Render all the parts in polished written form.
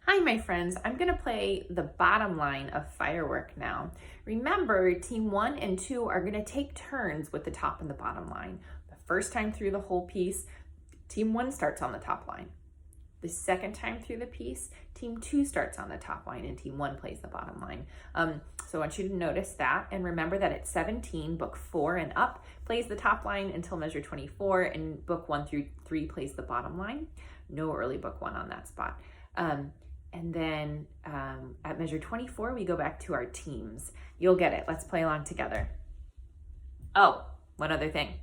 Hi, my friends. I'm going to play the bottom line of Firework now. Remember, team 1 and 2 are going to take turns with the top and the bottom line. The first time through the whole piece, team 1 starts on the top line. The second time through the piece, team 2 starts on the top line and team 1 plays the bottom line. So I want you to notice that, and remember that at 17, book 4 and up plays the top line until measure 24, and book 1 through 3 plays the bottom line. No early book 1 on that spot. And then at measure 24, we go back to our teams. You'll get it. Let's play along together. Oh, one other thing.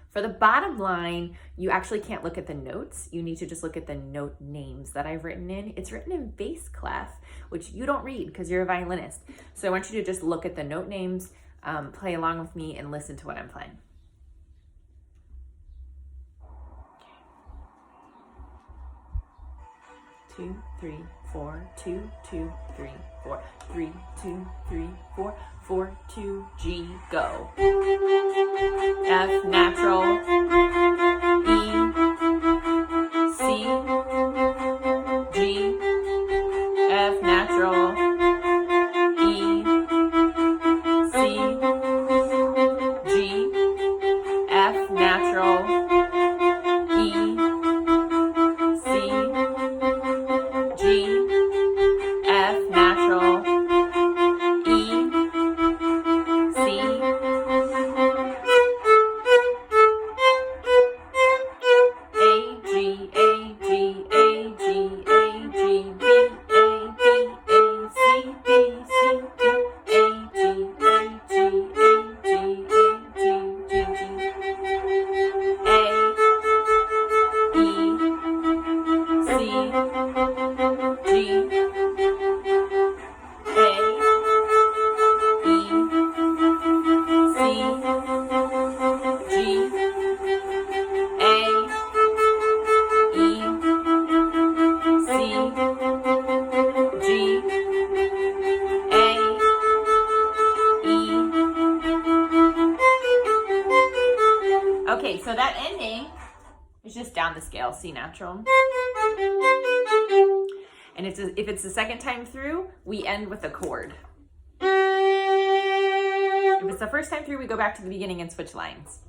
For the bottom line, you actually can't look at the notes. You need to just look at the note names that I've written in. It's written in bass clef, which you don't read because you're a violinist. So I want you to just look at the note names, play along with me, and listen to what I'm playing. 2, 3, 4, 2, 2, 3, 4, 3, 2, 3, 4, 4, 2, G, go. F natural, E, C, G, F natural, E, C, G, F natural, E, G, F natural, E, C, A, G, A, G, A, G, A, G, B, A, B, A, C, B, C, D, A, G, A, G, A, G, A, G, G, G, A, E, C, G, A, E, C, G, A, E, C, G, A, E. Okay, so that ending is just down the scale, C natural. And if it's the second time through, we end with a chord. If it's the first time through, we go back to the beginning and switch lines.